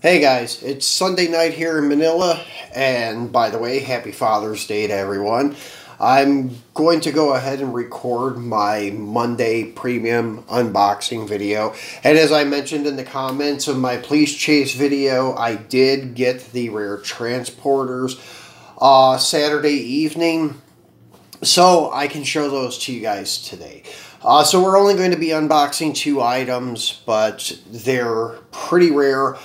Hey guys, it's Sunday night here in Manila, and by the way, happy Father's Day to everyone. I'm going to go ahead and record my Monday premium unboxing video. And as I mentioned in the comments of my Please Chase video, I did get the rare transporters Saturday evening, so I can show those to you guys today. So we're only going to be unboxing 2 items, but they're pretty rare.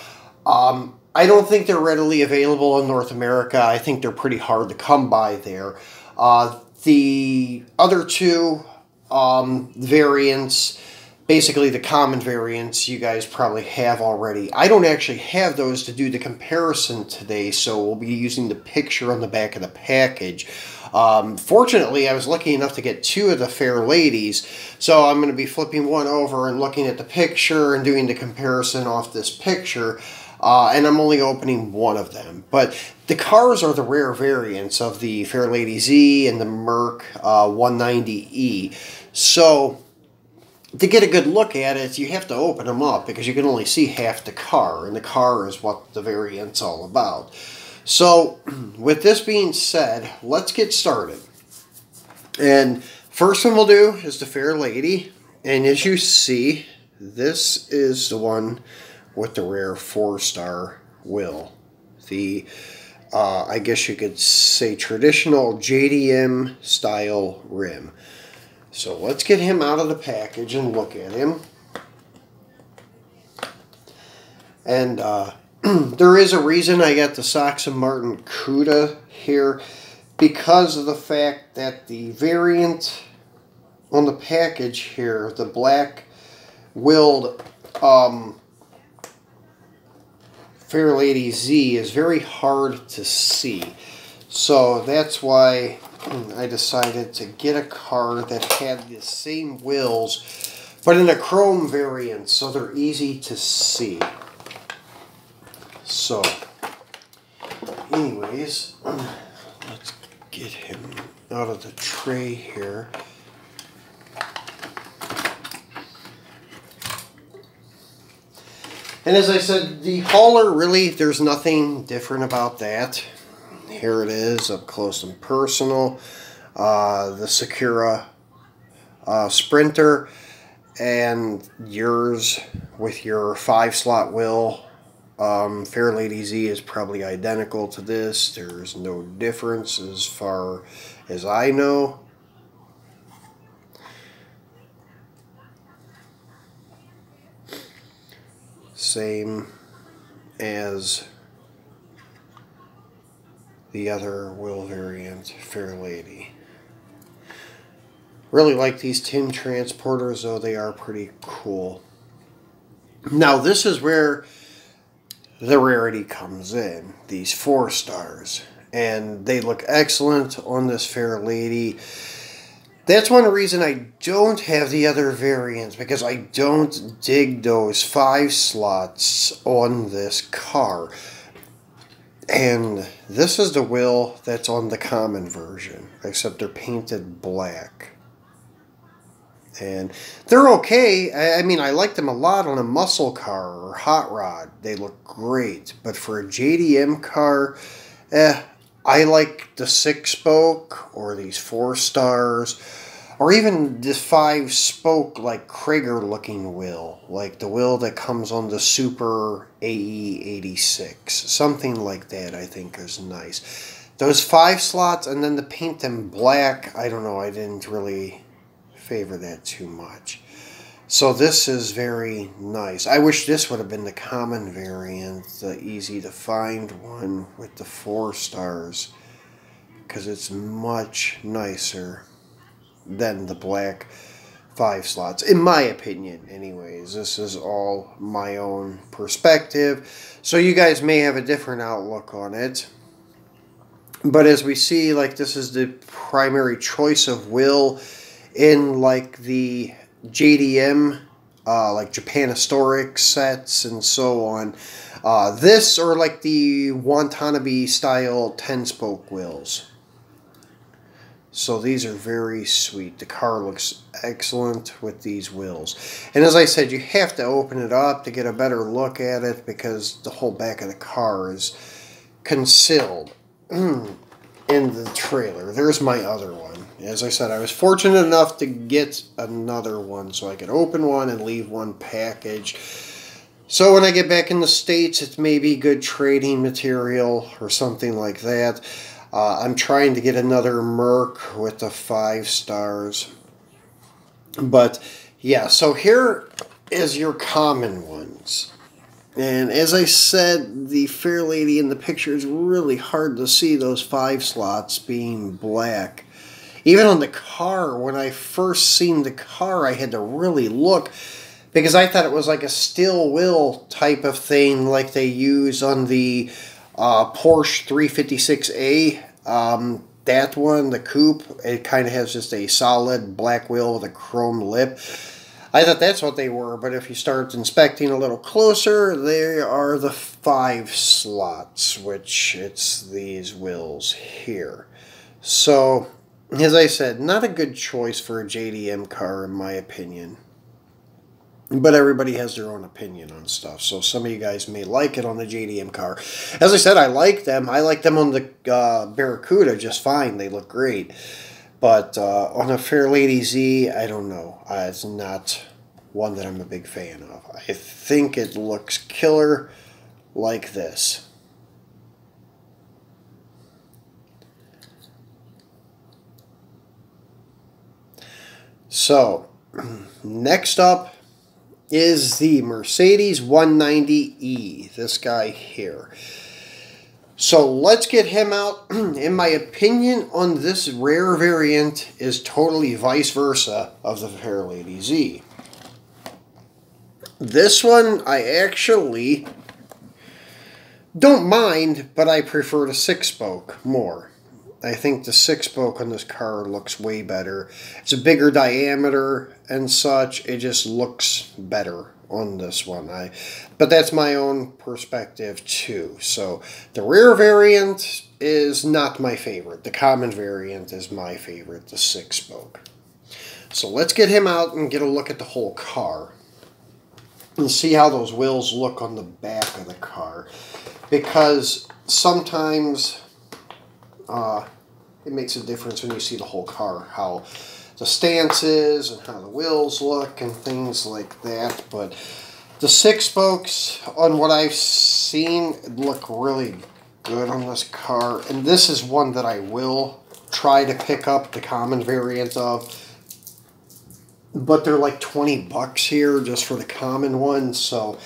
I don't think they're readily available in North America. I think they're pretty hard to come by there. The other 2 variants, basically the common variants, you guys probably have already. I don't actually have those to do the comparison today, so we'll be using the picture on the back of the package. Fortunately, I was lucky enough to get 2 of the Fairladys, so I'm going to be flipping one over and looking at the picture and doing the comparison off this picture. And I'm only opening one of them. But the cars are the rare variants of the Fairlady Z and the Merc 190E. So to get a good look at it, you have to open them up because you can only see half the car. And the car is what the variant's all about. So with this being said, let's get started. And first one we'll do is the Fairlady. And as you see, this is the one with the rare 4-star wheel. The, I guess you could say, traditional JDM style rim. So let's get him out of the package and look at him. And there is a reason I got the Sox and Martin Cuda here, because of the fact that the variant on the package here, the black willed Fairlady Z, is very hard to see. So that's why I decided to get a car that had the same wheels, but in a chrome variant, so they're easy to see. So, anyways, let's get him out of the tray here. And as I said, the hauler, really, there's nothing different about that. Here it is, up close and personal. The Sakura Sprinter, and yours with your 5-slot wheel. Fairlady Z is probably identical to this. There's no difference as far as I know. Same as the other wheel variant, Fairlady. Really like these tin transporters, though. They are pretty cool. Now this is where the rarity comes in. These 4-stars. And they look excellent on this Fairlady. That's one reason I don't have the other variants, because I don't dig those 5 slots on this car. And this is the wheel that's on the common version, except they're painted black. And they're okay. I mean, I like them a lot on a muscle car or hot rod. They look great. But for a JDM car, I like the 6-spoke or these 4-stars, or even this 5-spoke like Krager looking wheel, like the wheel that comes on the Super AE86. Something like that I think is nice. Those 5 slots and then to paint them black, I don't know, I didn't really favor that too much. So this is very nice. I wish this would have been the common variant, the easy to find one with the 4-stars, because it's much nicer than the black 5 slots, in my opinion. Anyways, this is all my own perspective, so you guys may have a different outlook on it. But as we see, like, this is the primary choice of wheel in like the JDM, like Japan Historic sets and so on. This, or like the Watanabe style 10-spoke wheels. So these are very sweet. The car looks excellent with these wheels. And as I said, you have to open it up to get a better look at it because the whole back of the car is concealed in the trailer. There's my other one. As I said, I was fortunate enough to get another one so I could open one and leave one package. So when I get back in the States, it's maybe good trading material or something like that. I'm trying to get another Merc with the 5 stars. But yeah, so here is your common ones. And as I said, the Fairlady in the picture is really hard to see those 5 slots being black. Even on the car, when I first seen the car, I had to really look because I thought it was like a steel wheel type of thing like they use on the Porsche 356A. That one, the coupe, it kind of has just a solid black wheel with a chrome lip. I thought that's what they were, but if you start inspecting a little closer, they are the 5 slots, which it's these wheels here. So, as I said, not a good choice for a JDM car in my opinion. But everybody has their own opinion on stuff. So some of you guys may like it on the JDM car. As I said, I like them. I like them on the Barracuda just fine. They look great. But on a Fairlady Z, I don't know. It's not one that I'm a big fan of. I think it looks killer like this. So, next up is the Mercedes 190E, this guy here. So let's get him out. In my opinion on this rare variant is totally vice versa of the Fairlady Z. This one I actually don't mind, but I prefer the 6-spoke more. I think the 6-spoke on this car looks way better. It's a bigger diameter and such. It just looks better on this one. But that's my own perspective too. So the rear variant is not my favorite. The common variant is my favorite, the 6-spoke. So let's get him out and get a look at the whole car. And see how those wheels look on the back of the car. Because sometimes it makes a difference when you see the whole car, how the stance is and how the wheels look and things like that. But the 6-spokes, on what I've seen, look really good on this car. And this is one that I will try to pick up the common variant of. But they're like 20 bucks here just for the common one. So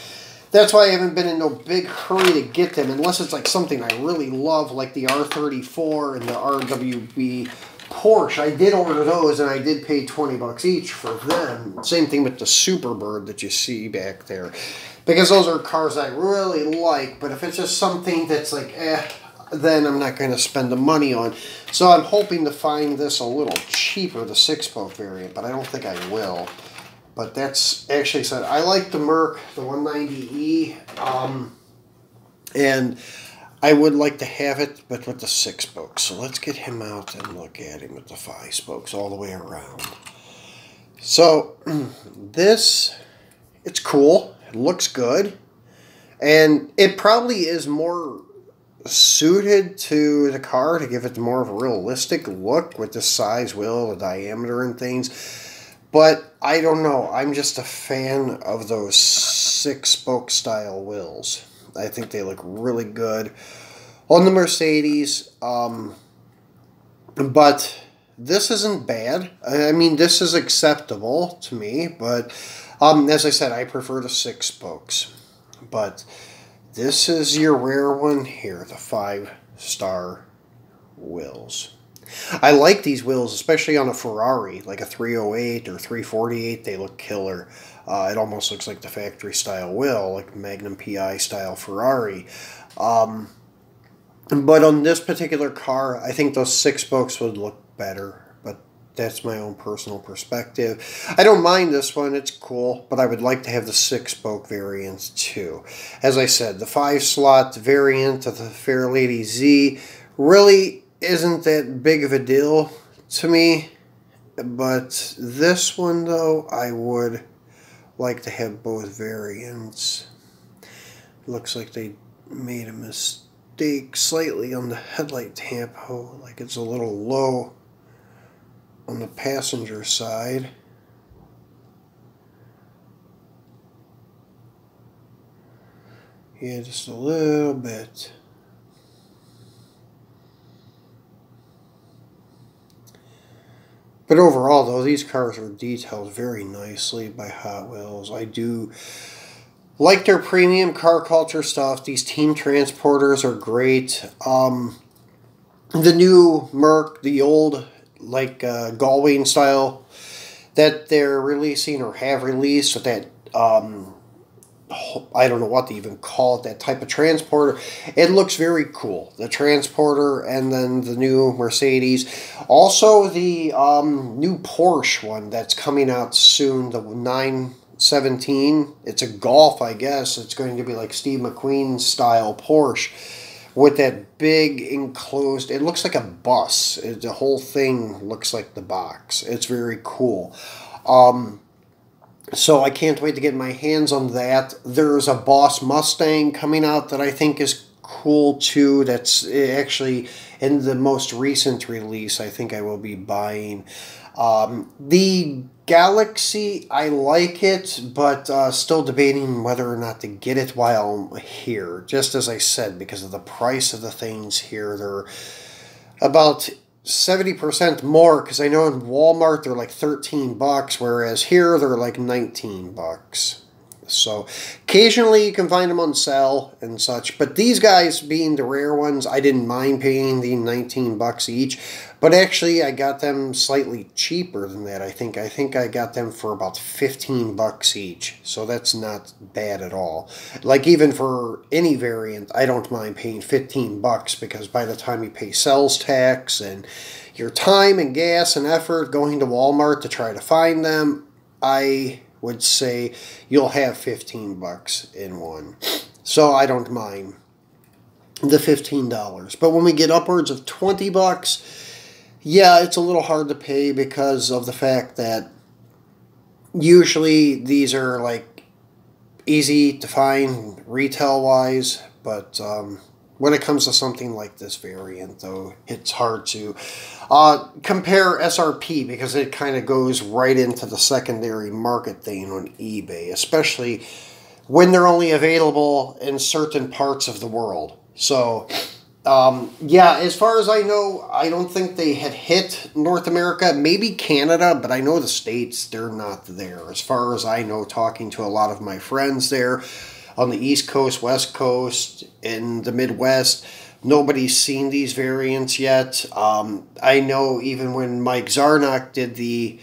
that's why I haven't been in no big hurry to get them, unless it's like something I really love, like the R34 and the RWB Porsche. I did order those, and I did pay 20 bucks each for them. Same thing with the Superbird that you see back there. Because those are cars I really like, but if it's just something that's like, then I'm not going to spend the money on. So I'm hoping to find this a little cheaper, the 6-spoke variant, but I don't think I will. But that's actually said, I like the Merc, the 190E, and I would like to have it, but with the 6-spokes. So let's get him out and look at him with the 5-spokes all the way around. So this, it's cool. It looks good. And it probably is more suited to the car to give it more of a realistic look with the size wheel, the diameter and things. But I don't know. I'm just a fan of those 6-spoke style wheels. I think they look really good on the Mercedes. But this isn't bad. I mean, this is acceptable to me. But as I said, I prefer the 6-spokes. But this is your rare one here, the 5-star wheels. I like these wheels, especially on a Ferrari, like a 308 or 348. They look killer. It almost looks like the factory style wheel, like Magnum PI style Ferrari. But on this particular car, I think those 6-spokes would look better. But that's my own personal perspective. I don't mind this one. It's cool. But I would like to have the 6-spoke variants too. As I said, the 5-slot variant of the Fairlady Z really isn't that big of a deal to me. But this one, though, I would like to have both variants. Looks like they made a mistake slightly on the headlight tampo, like it's a little low on the passenger side. Yeah, just a little bit. But overall, though, these cars are detailed very nicely by Hot Wheels. I do like their premium car culture stuff. These team transporters are great. The new Merc, the old, like, Galway style that they're releasing or have released with that, I don't know what to even call it, that type of transporter. It looks very cool. The transporter and then the new Mercedes. Also the new Porsche one that's coming out soon, the 917. It's a Golf, I guess. It's going to be like Steve McQueen style Porsche with that big enclosed, it looks like a bus. The whole thing looks like the box. It's very cool. So I can't wait to get my hands on that. There's a Boss Mustang coming out that I think is cool too. That's actually in the most recent release I think I will be buying. The Galaxy, I like it, but still debating whether or not to get it while I'm here. Just as I said, because of the price of the things here, they're about 70% more, because I know in Walmart they're like 13 bucks, whereas here they're like 19 bucks. So occasionally you can find them on sale and such, but these guys being the rare ones, I didn't mind paying the 19 bucks each, but actually I got them slightly cheaper than that. I think I got them for about 15 bucks each, so that's not bad at all. Like even for any variant, I don't mind paying 15 bucks, because by the time you pay sales tax and your time and gas and effort going to Walmart to try to find them, I would say you'll have 15 bucks in one. So I don't mind the $15. But when we get upwards of 20 bucks, yeah, it's a little hard to pay, because of the fact that usually these are like easy to find retail wise, but when it comes to something like this variant, though, it's hard to compare SRP, because it kind of goes right into the secondary market thing on eBay, especially when they're only available in certain parts of the world. So, yeah, as far as I know, I don't think they had hit North America, maybe Canada, but I know the States, they're not there. As far as I know, talking to a lot of my friends there, on the East Coast, West Coast, in the Midwest, nobody's seen these variants yet. I know even when Mike Zarnock did the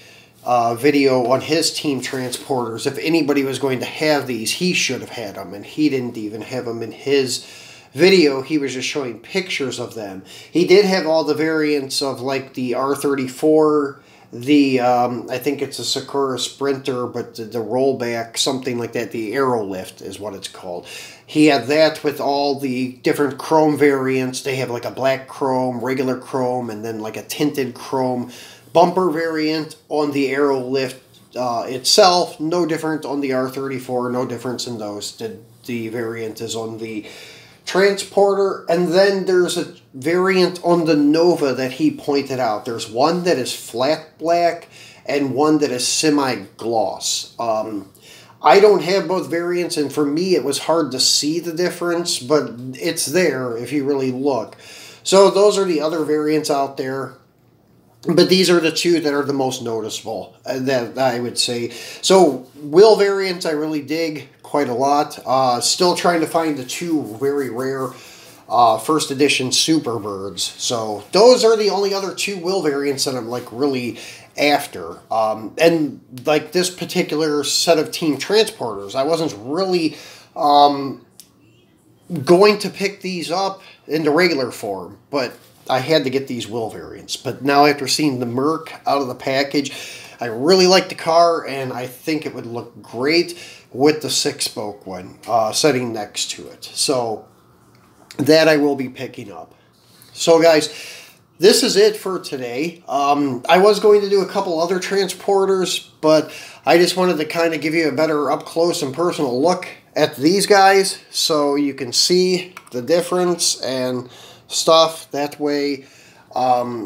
video on his team transporters, if anybody was going to have these, he should have had them, and he didn't even have them in his video. He was just showing pictures of them. He did have all the variants of like the R34, the I think it's a Sakura Sprinter, but the rollback, something like that, the Aerolift is what it's called. He had that with all the different chrome variants. They have like a black chrome, regular chrome, and then like a tinted chrome bumper variant on the Aerolift itself. No different on the R34, no difference in those. The variant is on the Transporter, and then there's a variant on the Nova that he pointed out. There's one that is flat black and one that is semi-gloss. I don't have both variants, and for me it was hard to see the difference, but it's there if you really look. So those are the other variants out there. But these are the two that are the most noticeable, that I would say. So, wheel variants I really dig quite a lot. Still trying to find the two very rare first edition Superbirds. So, those are the only other two wheel variants that I'm like really after. And like this particular set of team transporters, I wasn't really going to pick these up in the regular form, but I had to get these wheel variants. But now after seeing the Merc out of the package, I really like the car, and I think it would look great with the 6-spoke one sitting next to it. So that I will be picking up. So guys, this is it for today. I was going to do a couple other transporters, but I just wanted to kind of give you a better up close and personal look at these guys so you can see the difference and stuff. That way, I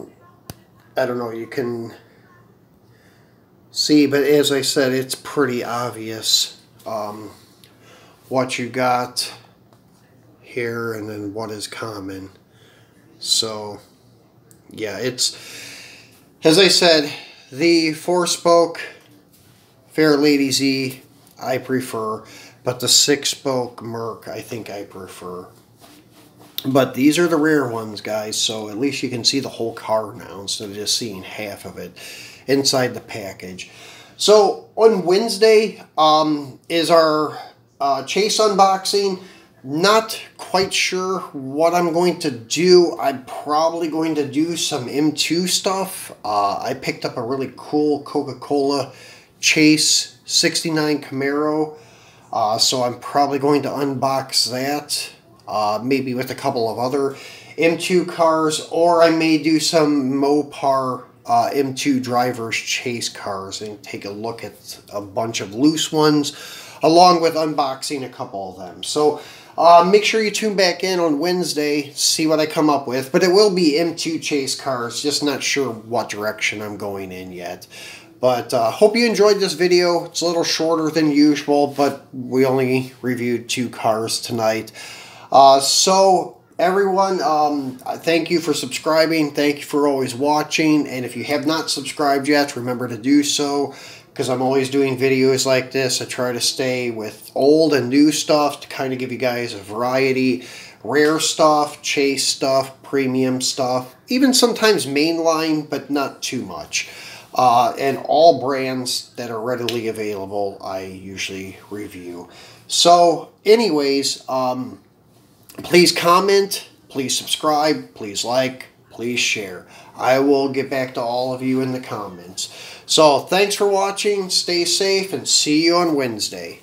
don't know, you can see, but as I said, it's pretty obvious what you got here and then what is common. So yeah, it's, as I said, the 4-spoke Fairlady Z I prefer, but the 6-spoke Merc I think I prefer. But these are the rare ones, guys, so at least you can see the whole car now instead of just seeing half of it inside the package. So on Wednesday is our Chase unboxing. Not quite sure what I'm going to do. I'm probably going to do some M2 stuff. I picked up a really cool Coca-Cola Chase 69 Camaro. So I'm probably going to unbox that. Maybe with a couple of other M2 cars. Or I may do some Mopar M2 drivers chase cars and take a look at a bunch of loose ones, along with unboxing a couple of them. So make sure you tune back in on Wednesday, see what I come up with. But it will be M2 chase cars, just not sure what direction I'm going in yet. But hope you enjoyed this video. It's a little shorter than usual, but we only reviewed 2 cars tonight. So everyone, thank you for subscribing. Thank you for always watching. And if you have not subscribed yet, remember to do so, because I'm always doing videos like this. I try to stay with old and new stuff to kind of give you guys a variety. Rare stuff, chase stuff, premium stuff, even sometimes mainline, but not too much. And all brands that are readily available, I usually review. So anyways, please comment, please subscribe, please like, please share. I will get back to all of you in the comments. So thanks for watching, stay safe, and see you on Wednesday.